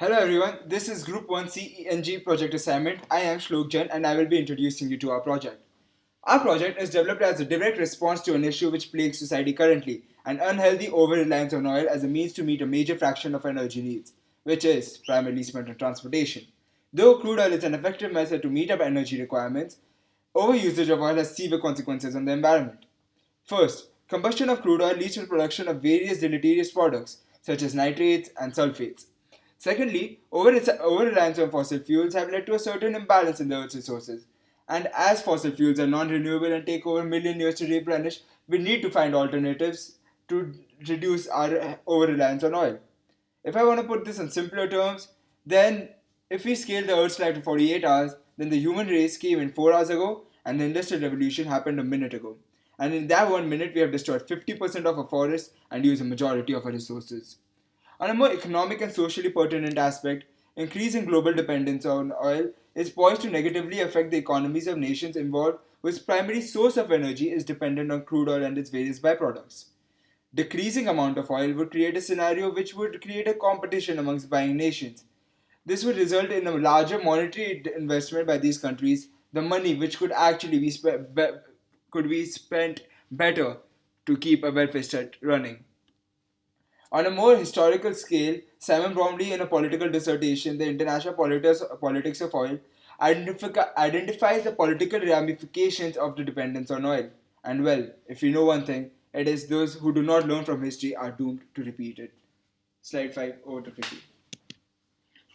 Hello everyone, this is Group 1 CENG project assignment. I am Shlok Jain and I will be introducing you to our project. Our project is developed as a direct response to an issue which plagues society currently, an unhealthy over-reliance on oil as a means to meet a major fraction of energy needs, which is primarily spent on transportation. Though crude oil is an effective method to meet up energy requirements, overusage of oil has severe consequences on the environment. First, combustion of crude oil leads to the production of various deleterious products, such as nitrates and sulfates. Secondly, over-reliance on fossil fuels have led to a certain imbalance in the Earth's resources. And as fossil fuels are non-renewable and take over a million years to replenish, we need to find alternatives to reduce our over-reliance on oil. If I want to put this in simpler terms, then if we scale the Earth's life to 48 hours, then the human race came in 4 hours ago and the Industrial Revolution happened a minute ago. And in that 1 minute, we have destroyed 50% of our forests and used a majority of our resources. On a more economic and socially pertinent aspect, increasing global dependence on oil is poised to negatively affect the economies of nations involved whose primary source of energy is dependent on crude oil and its various byproducts. Decreasing amount of oil would create a scenario which would create a competition amongst buying nations. This would result in a larger monetary investment by these countries, the money which could actually could be spent better to keep a welfare state running. On a more historical scale, Simon Bromley, in a political dissertation, The International Politics of Oil, identifies the political ramifications of the dependence on oil. And well, if you know one thing, it is those who do not learn from history are doomed to repeat it. Slide 5, over to Kriti.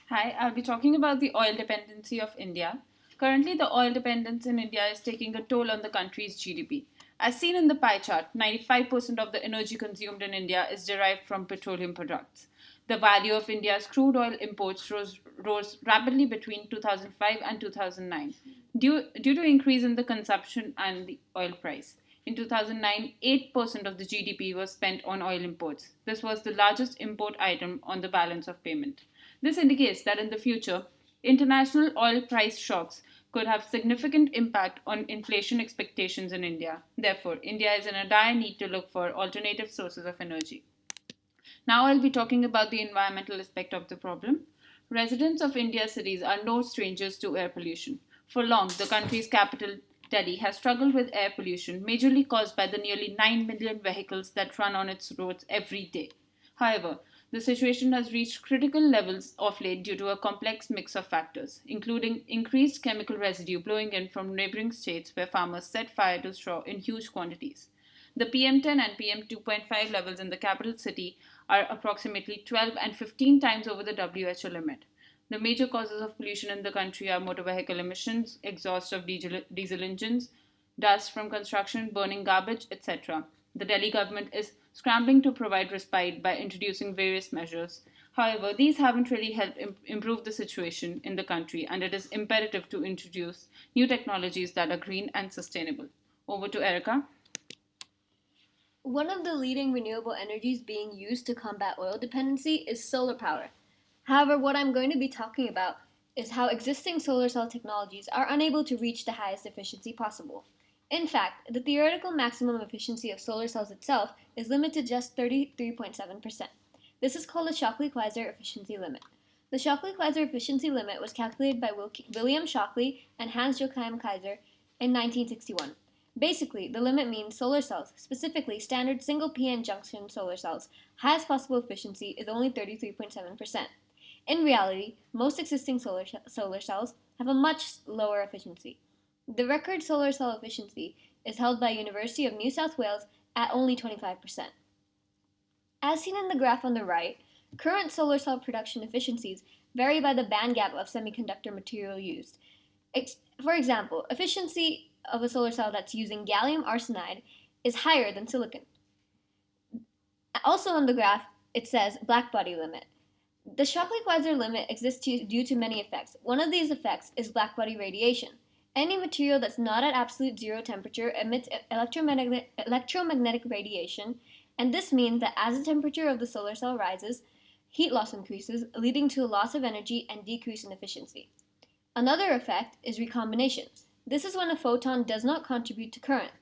Hi, I'll be talking about the oil dependency of India. Currently, the oil dependence in India is taking a toll on the country's GDP. As seen in the pie chart, 95% of the energy consumed in India is derived from petroleum products. The value of India's crude oil imports rose rapidly between 2005 and 2009 due to increase in the consumption and the oil price. In 2009, 8% of the GDP was spent on oil imports. This was the largest import item on the balance of payment. This indicates that in the future, international oil price shocks could have significant impact on inflation expectations in India. Therefore, India is in a dire need to look for alternative sources of energy. Now I'll be talking about the environmental aspect of the problem. Residents of India's cities are no strangers to air pollution. For long, the country's capital, Delhi, has struggled with air pollution, majorly caused by the nearly 9 million vehicles that run on its roads every day. However, the situation has reached critical levels of late due to a complex mix of factors, including increased chemical residue blowing in from neighboring states where farmers set fire to straw in huge quantities. The PM10 and PM2.5 levels in the capital city are approximately 12 and 15 times over the WHO limit. The major causes of pollution in the country are motor vehicle emissions, exhaust of diesel engines, dust from construction, burning garbage, etc. The Delhi government is scrambling to provide respite by introducing various measures. However, these haven't really helped improve the situation in the country, and it is imperative to introduce new technologies that are green and sustainable. Over to Erica. One of the leading renewable energies being used to combat oil dependency is solar power. However, what I'm going to be talking about is how existing solar cell technologies are unable to reach the highest efficiency possible. In fact, the theoretical maximum efficiency of solar cells itself is limited to just 33.7%. This is called the Shockley-Queisser efficiency limit. The Shockley-Queisser efficiency limit was calculated by William Shockley and Hans Joachim Kaiser in 1961. Basically, the limit means solar cells, specifically standard single p-n junction solar cells, highest possible efficiency is only 33.7%. In reality, most existing solar cells have a much lower efficiency. The record solar cell efficiency is held by University of New South Wales at only 25%. As seen in the graph on the right, current solar cell production efficiencies vary by the bandgap of semiconductor material used. For example, efficiency of a solar cell that's using gallium arsenide is higher than silicon. Also on the graph, it says blackbody limit. The Shockley-Queisser limit exists due to many effects. One of these effects is blackbody radiation. Any material that's not at absolute zero temperature emits electromagnetic radiation, and this means that as the temperature of the solar cell rises, heat loss increases, leading to a loss of energy and decrease in efficiency. Another effect is recombination. This is when a photon does not contribute to current.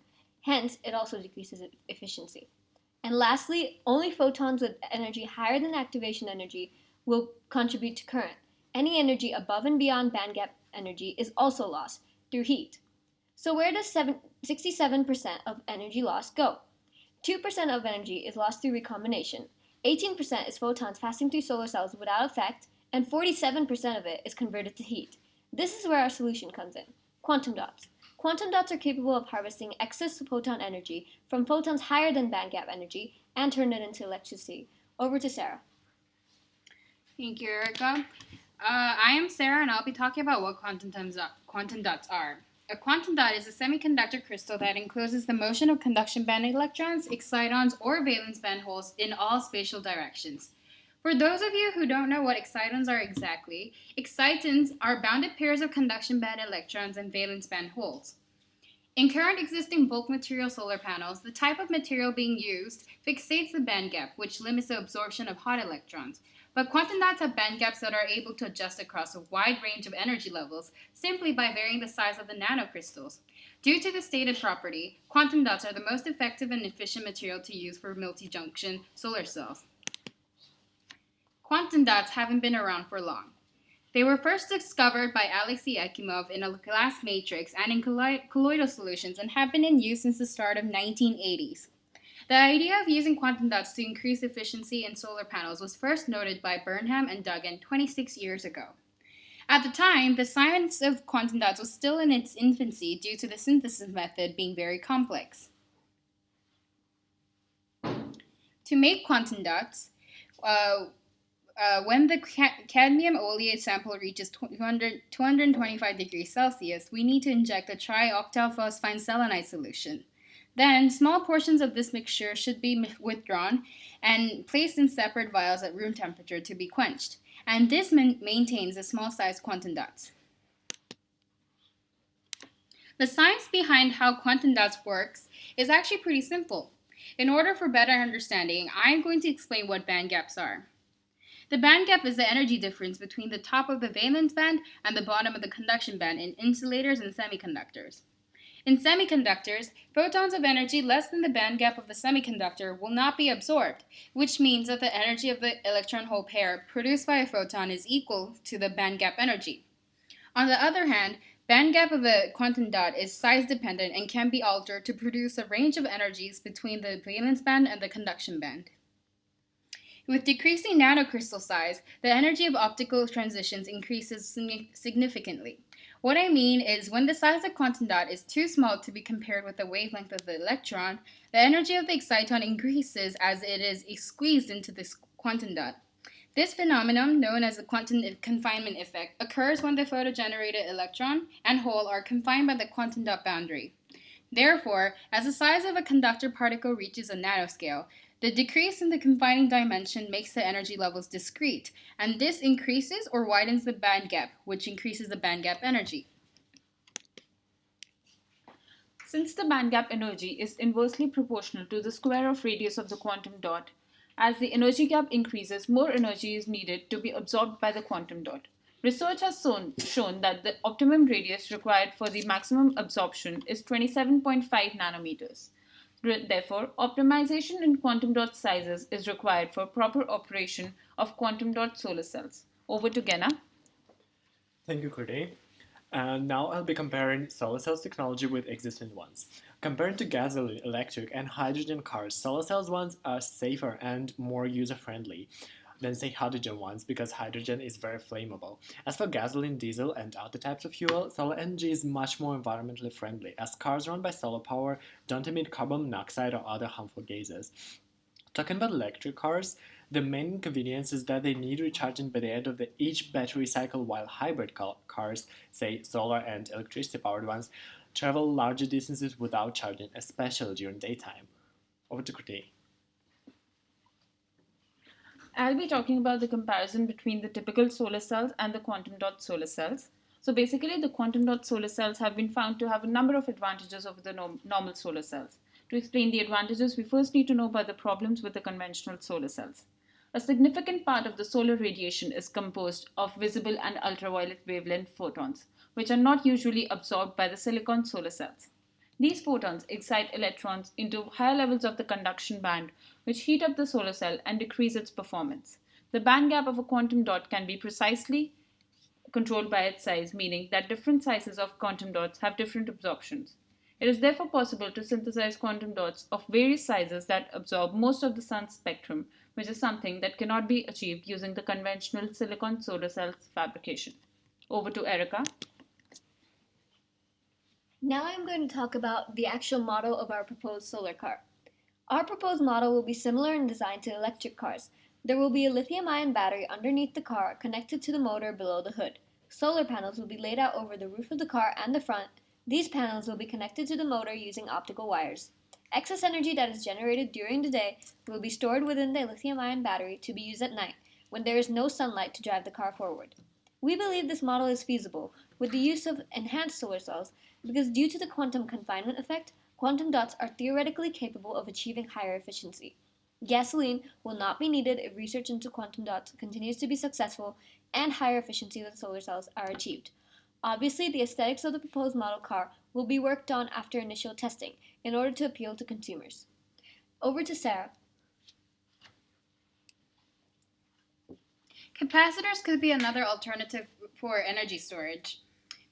Hence, it also decreases efficiency. And lastly, only photons with energy higher than activation energy will contribute to current. Any energy above and beyond bandgap energy is also lost through heat. So where does 67% of energy lost go? 2% of energy is lost through recombination, 18% is photons passing through solar cells without effect, and 47% of it is converted to heat. This is where our solution comes in. Quantum dots. Quantum dots are capable of harvesting excess photon energy from photons higher than bandgap energy and turn it into electricity. Over to Sarah. Thank you, Erica. I am Sarah, and I'll be talking about what quantum dots are. A quantum dot is a semiconductor crystal that encloses the motion of conduction band electrons, excitons, or valence band holes in all spatial directions. For those of you who don't know what excitons are exactly, excitons are bounded pairs of conduction band electrons and valence band holes. In current existing bulk material solar panels, the type of material being used fixates the band gap, which limits the absorption of hot electrons. But quantum dots have band gaps that are able to adjust across a wide range of energy levels simply by varying the size of the nanocrystals. Due to this stated property, quantum dots are the most effective and efficient material to use for multi-junction solar cells. Quantum dots haven't been around for long. They were first discovered by Alexei Ekimov in a glass matrix and in colloidal solutions and have been in use since the start of 1980s. The idea of using quantum dots to increase efficiency in solar panels was first noted by Burnham and Duggan 26 years ago. At the time, the science of quantum dots was still in its infancy due to the synthesis method being very complex. To make quantum dots, when the cadmium oleate sample reaches 225 degrees Celsius, we need to inject a trioctyl phosphine selenide solution. Then, small portions of this mixture should be withdrawn and placed in separate vials at room temperature to be quenched, and this maintains the small-sized quantum dots. The science behind how quantum dots works is actually pretty simple. In order for better understanding, I'm going to explain what band gaps are. The band gap is the energy difference between the top of the valence band and the bottom of the conduction band in insulators and semiconductors. In semiconductors, photons of energy less than the band gap of the semiconductor will not be absorbed, which means that the energy of the electron-hole pair produced by a photon is equal to the band gap energy. On the other hand, band gap of a quantum dot is size dependent and can be altered to produce a range of energies between the valence band and the conduction band. With decreasing nanocrystal size, the energy of optical transitions increases significantly. What I mean is, when the size of the quantum dot is too small to be compared with the wavelength of the electron, the energy of the exciton increases as it is squeezed into this quantum dot. This phenomenon, known as the quantum confinement effect, occurs when the photogenerated electron and hole are confined by the quantum dot boundary. Therefore, as the size of a conductor particle reaches a nanoscale, the decrease in the confining dimension makes the energy levels discrete, and this increases or widens the band gap, which increases the band gap energy. Since the band gap energy is inversely proportional to the square of radius of the quantum dot, as the energy gap increases, more energy is needed to be absorbed by the quantum dot. Research has shown that the optimum radius required for the maximum absorption is 27.5 nanometers. Therefore, optimization in quantum dot sizes is required for proper operation of quantum dot solar cells. Over to Gena. Thank you, Kurti. And now I'll be comparing solar cells technology with existing ones. Compared to gasoline, electric, and hydrogen cars, solar cells ones are safer and more user-friendly than, say, hydrogen ones, because hydrogen is very flammable. As for gasoline, diesel, and other types of fuel, solar energy is much more environmentally friendly, as cars run by solar power don't emit carbon monoxide or other harmful gases. Talking about electric cars, the main inconvenience is that they need recharging by the end of each battery cycle, while hybrid cars, say solar and electricity powered ones, travel larger distances without charging, especially during daytime. Over to Kriti. I'll be talking about the comparison between the typical solar cells and the quantum dot solar cells. So basically, the quantum dot solar cells have been found to have a number of advantages over the normal solar cells. To explain the advantages, we first need to know about the problems with the conventional solar cells. A significant part of the solar radiation is composed of visible and ultraviolet wavelength photons, which are not usually absorbed by the silicon solar cells. These photons excite electrons into higher levels of the conduction band, which heat up the solar cell and decrease its performance. The band gap of a quantum dot can be precisely controlled by its size, meaning that different sizes of quantum dots have different absorptions. It is therefore possible to synthesize quantum dots of various sizes that absorb most of the sun's spectrum, which is something that cannot be achieved using the conventional silicon solar cell fabrication. Over to Erica. Now I'm going to talk about the actual model of our proposed solar car. Our proposed model will be similar in design to electric cars. There will be a lithium ion battery underneath the car connected to the motor below the hood. Solar panels will be laid out over the roof of the car and the front. These panels will be connected to the motor using optical wires. Excess energy that is generated during the day will be stored within the lithium ion battery to be used at night when there is no sunlight to drive the car forward. We believe this model is feasible with the use of enhanced solar cells because due to the quantum confinement effect, quantum dots are theoretically capable of achieving higher efficiency. Gasoline will not be needed if research into quantum dots continues to be successful and higher efficiency with solar cells are achieved. Obviously, the aesthetics of the proposed model car will be worked on after initial testing in order to appeal to consumers. Over to Sarah. Capacitors could be another alternative for energy storage.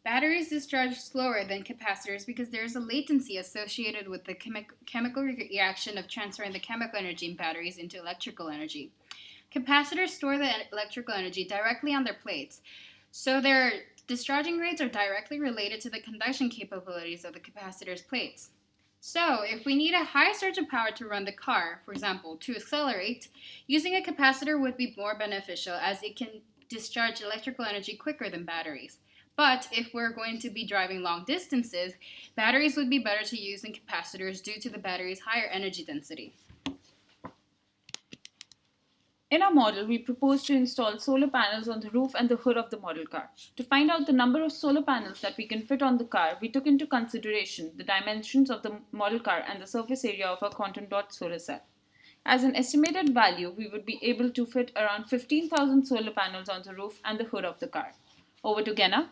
Batteries discharge slower than capacitors because there is a latency associated with the chemical reaction of transferring the chemical energy in batteries into electrical energy. Capacitors store the electrical energy directly on their plates, so their discharging rates are directly related to the conduction capabilities of the capacitor's plates. So, if we need a high surge of power to run the car, for example, to accelerate, using a capacitor would be more beneficial as it can discharge electrical energy quicker than batteries. But if we're going to be driving long distances, batteries would be better to use than capacitors due to the battery's higher energy density. In our model, we propose to install solar panels on the roof and the hood of the model car. To find out the number of solar panels that we can fit on the car, we took into consideration the dimensions of the model car and the surface area of our quantum dot solar cell. As an estimated value, we would be able to fit around 15,000 solar panels on the roof and the hood of the car. Over to Genna.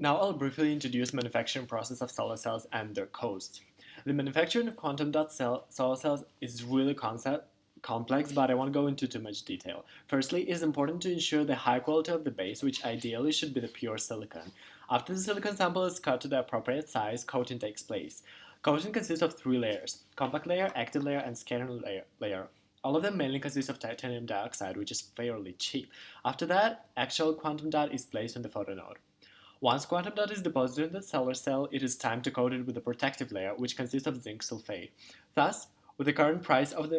Now I'll briefly introduce manufacturing process of solar cells and their cost. The manufacturing of quantum dot solar cells is really complex, but I won't go into too much detail. Firstly, it is important to ensure the high quality of the base, which ideally should be the pure silicon. After the silicon sample is cut to the appropriate size, coating takes place. Coating consists of three layers: compact layer, active layer, and scattering layer. All of them mainly consist of titanium dioxide, which is fairly cheap. After that, actual quantum dot is placed on the photonode. Once quantum dot is deposited in the solar cell, it is time to coat it with a protective layer, which consists of zinc sulfate. Thus, with the current price of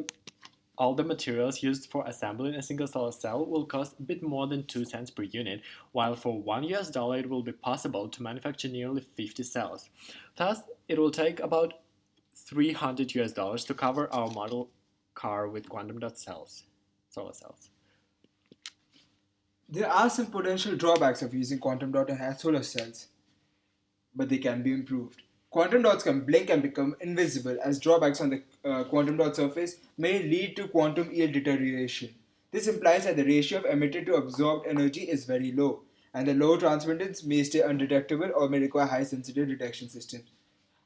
all the materials used for assembling a single solar cell will cost a bit more than 2 cents per unit, while for $1 it will be possible to manufacture nearly 50 cells. Thus, it will take about $300 to cover our model car with quantum dot solar cells. There are some potential drawbacks of using quantum dot enhanced solar cells, but they can be improved. Quantum dots can blink and become invisible, as drawbacks on the quantum dot surface may lead to quantum yield deterioration. This implies that the ratio of emitted to absorbed energy is very low, and the low transmittance may stay undetectable or may require high sensitive detection systems.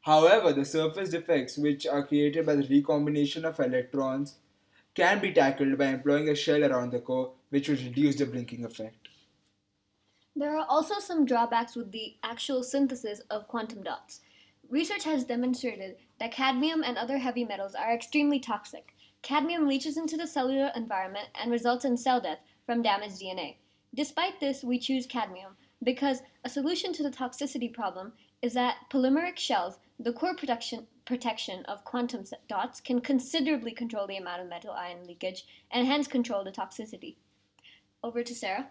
However, the surface defects, which are created by the recombination of electrons, can be tackled by employing a shell around the core, which would reduce the blinking effect. There are also some drawbacks with the actual synthesis of quantum dots. Research has demonstrated that cadmium and other heavy metals are extremely toxic. Cadmium leaches into the cellular environment and results in cell death from damaged DNA. Despite this, we choose cadmium because a solution to the toxicity problem is that polymeric shells, the core protection of quantum dots, can considerably control the amount of metal ion leakage and hence control the toxicity. Over to Sarah.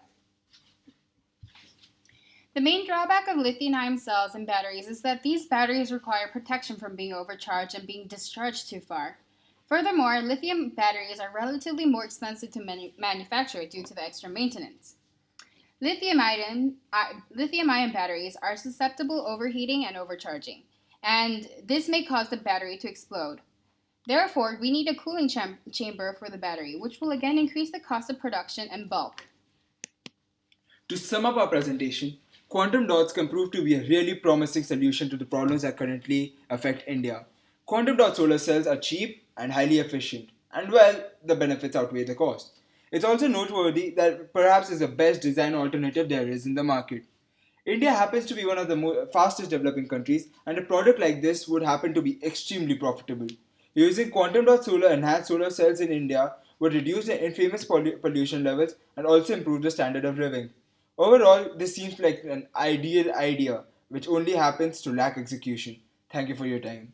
The main drawback of lithium-ion cells and batteries is that these batteries require protection from being overcharged and being discharged too far. Furthermore, lithium batteries are relatively more expensive to manufacture due to the extra maintenance. Lithium-ion batteries are susceptible overheating and overcharging, and this may cause the battery to explode. Therefore, we need a cooling chamber for the battery, which will again increase the cost of production and bulk. To sum up our presentation, quantum dots can prove to be a really promising solution to the problems that currently affect India. Quantum dot solar cells are cheap and highly efficient, and well, the benefits outweigh the cost. It's also noteworthy that perhaps is the best design alternative there is in the market. India happens to be one of the fastest developing countries, and a product like this would happen to be extremely profitable. Using quantum dot solar enhanced solar cells in India would reduce the infamous pollution levels and also improve the standard of living. Overall, this seems like an ideal idea, which only happens to lack execution. Thank you for your time.